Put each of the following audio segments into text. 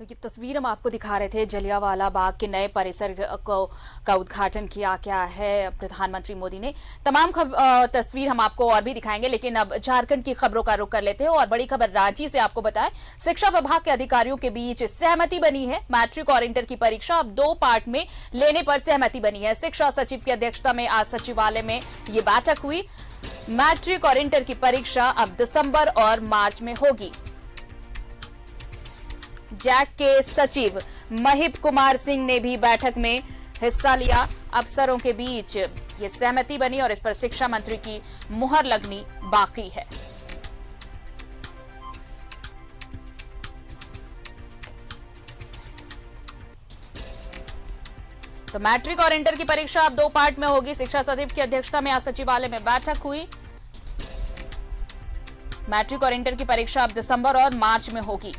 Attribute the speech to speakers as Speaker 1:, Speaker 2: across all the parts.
Speaker 1: तो ये तस्वीर हम आपको दिखा रहे थे, जलियांवाला बाग के नए परिसर का उद्घाटन किया गया है प्रधानमंत्री मोदी ने। तमाम तस्वीर हम आपको और भी दिखाएंगे, लेकिन अब झारखंड की खबरों का रुख कर लेते हैं और बड़ी खबर रांची से आपको बताएं। शिक्षा विभाग के अधिकारियों के बीच सहमति बनी है। मैट्रिक और इंटर की परीक्षा अब 2 पार्ट में लेने पर सहमति बनी है। शिक्षा सचिव की अध्यक्षता में आज सचिवालय में ये बैठक हुई। मैट्रिक और इंटर की परीक्षा अब दिसंबर और मार्च में होगी। जैक के सचिव महिप कुमार सिंह ने भी बैठक में हिस्सा लिया। अफसरों के बीच ये सहमति बनी और इस पर शिक्षा मंत्री की मुहर लगनी बाकी है। तो मैट्रिक और इंटर की परीक्षा अब 2 पार्ट में होगी। शिक्षा सचिव की अध्यक्षता में आज सचिवालय में बैठक हुई। मैट्रिक और इंटर की परीक्षा अब दिसंबर और मार्च में होगी।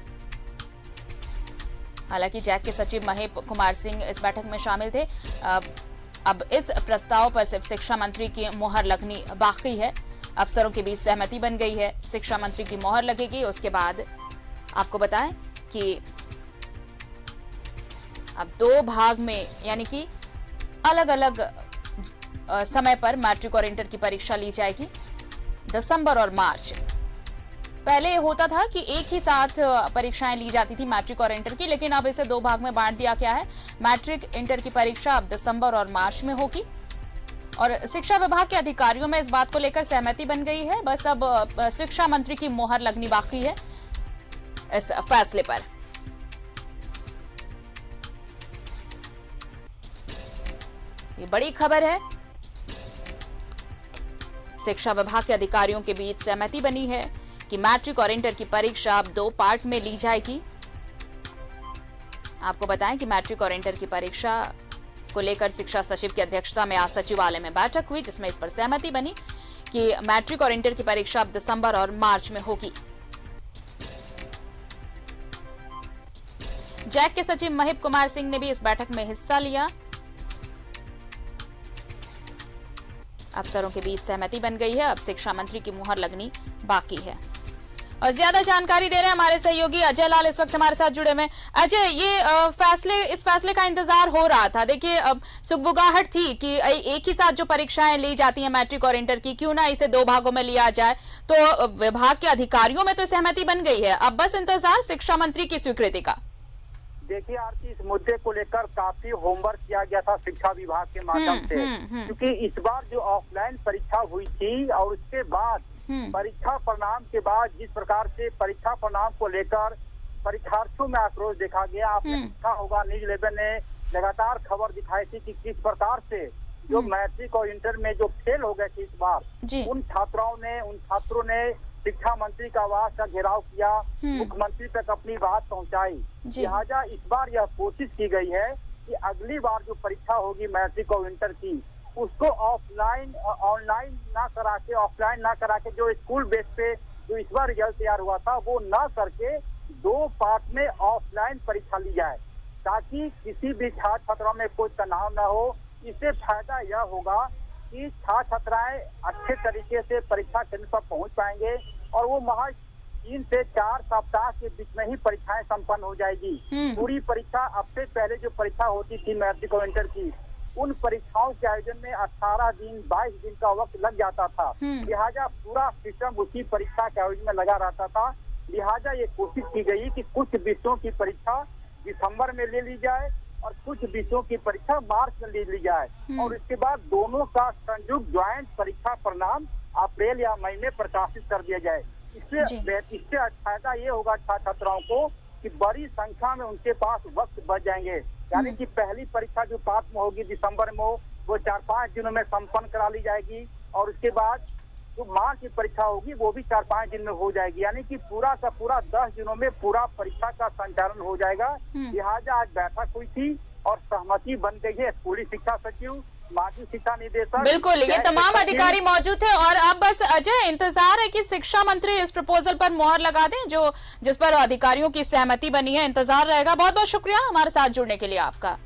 Speaker 1: हालांकि जैक के सचिव महिप कुमार सिंह इस बैठक में शामिल थे। अब इस प्रस्ताव पर सिर्फ शिक्षा मंत्री की मुहर लगनी बाकी है। अफसरों के बीच सहमति बन गई है। शिक्षा मंत्री की मुहर लगेगी। उसके बाद आपको बताएं कि अब 2 भाग में, यानी कि अलग अलग समय पर मैट्रिक और इंटर की परीक्षा ली जाएगी, दिसंबर और मार्च। पहले होता था कि एक ही साथ परीक्षाएं ली जाती थी मैट्रिक और इंटर की, लेकिन अब इसे 2 भाग में बांट दिया गया है। मैट्रिक इंटर की परीक्षा अब दिसंबर और मार्च में होगी और शिक्षा विभाग के अधिकारियों में इस बात को लेकर सहमति बन गई है। बस अब शिक्षा मंत्री की मुहर लगनी बाकी है इस फैसले पर। ये बड़ी खबर है। शिक्षा विभाग के अधिकारियों के बीच सहमति बनी है कि मैट्रिक और इंटर की परीक्षा अब 2 पार्ट में ली जाएगी। आपको बताएं कि मैट्रिक और इंटर की परीक्षा को लेकर शिक्षा सचिव की अध्यक्षता में आज सचिवालय में बैठक हुई, जिसमें इस पर सहमति बनी कि मैट्रिक और इंटर की परीक्षा अब दिसंबर और मार्च में होगी। जैक के सचिव महिप कुमार सिंह ने भी इस बैठक में हिस्सा लिया। अफसरों के बीच सहमति बन गई है। अब शिक्षा मंत्री की मुहर लगनी बाकी है। और ज्यादा जानकारी दे रहे हैं हमारे सहयोगी अजय लाल, इस वक्त हमारे साथ जुड़े हुए। अजय, ये इस फैसले का इंतजार हो रहा था। देखिए, अब सुगबुगाहट थी कि एक ही साथ जो परीक्षाएं ली जाती हैं मैट्रिक और इंटर की, क्यों ना इसे 2 भागों में लिया जाए। तो विभाग के अधिकारियों में तो सहमति बन गई है। अब बस इंतजार शिक्षा मंत्री की स्वीकृति का।
Speaker 2: देखिए आरती, इस मुद्दे को लेकर काफी होमवर्क किया गया था शिक्षा विभाग के माध्यम से, क्योंकि इस बार जो ऑफलाइन परीक्षा हुई थी और उसके बाद परीक्षा परिणाम के बाद जिस प्रकार से परीक्षा परिणाम को लेकर परीक्षार्थियों में आक्रोश देखा गया, आपने देखा होगा न्यूज 11 ने लगातार खबर दिखाई थी कि किस प्रकार से जो मैट्रिक और इंटर में जो फेल हो गए थे इस बार, उन छात्रों ने शिक्षा मंत्री का आवास का घेराव किया, मुख्यमंत्री तक अपनी बात पहुंचाई। लिहाजा इस बार यह कोशिश की गई है कि अगली बार जो परीक्षा होगी मैट्रिक और इंटर की, उसको ऑनलाइन ना करा के जो स्कूल बेस पे जो इस बार रिजल्ट तैयार हुआ था वो ना करके 2 पार्ट में ऑफलाइन परीक्षा ली जाए, ताकि किसी भी छात्र छात्राओं में कोई तनाव न हो। इससे फायदा यह होगा कि छात्र छात्राएं अच्छे तरीके से परीक्षा केंद्र पर पहुंच पाएंगे और वो महज 3 से 4 सप्ताह के बीच में ही परीक्षाएं संपन्न हो जाएगी। पूरी परीक्षा, अब से पहले जो परीक्षा होती थी मैट्रिक और इंटर की, उन परीक्षाओं के आयोजन में 18 दिन 22 दिन का वक्त लग जाता था। लिहाजा पूरा सिस्टम उसी परीक्षा के आयोजन में लगा रहता था। लिहाजा ये कोशिश की गई कि कुछ विषयों की परीक्षा दिसंबर में ले ली जाए और कुछ विषयों की परीक्षा मार्च में ले ली जाए और इसके बाद दोनों का संयुक्त ज्वाइंट परीक्षा परिणाम अप्रैल या मई में प्रकाशित कर दिया जाए। इससे फायदा ये होगा छात्र छात्राओं को कि बड़ी संख्या में उनके पास वक्त बच जाएंगे। यानी कि पहली परीक्षा जो पास में होगी दिसंबर में वो 4-5 दिनों में संपन्न करा ली जाएगी और उसके बाद जो मार्च की परीक्षा होगी वो भी 4-5 दिन में हो जाएगी। यानी कि पूरा का पूरा 10 दिनों में पूरा परीक्षा का संचालन हो जाएगा। लिहाजा आज बैठक हुई थी और सहमति बन गई है। स्कूली शिक्षा सचिव, माध्यमिक शिक्षा निदेशक,
Speaker 1: बिल्कुल ये तमाम अधिकारी मौजूद थे और अब बस अजय इंतजार है कि शिक्षा मंत्री इस प्रपोजल पर मुहर लगा दें जिस पर अधिकारियों की सहमति बनी है। इंतजार रहेगा। बहुत बहुत शुक्रिया हमारे साथ जुड़ने के लिए आपका।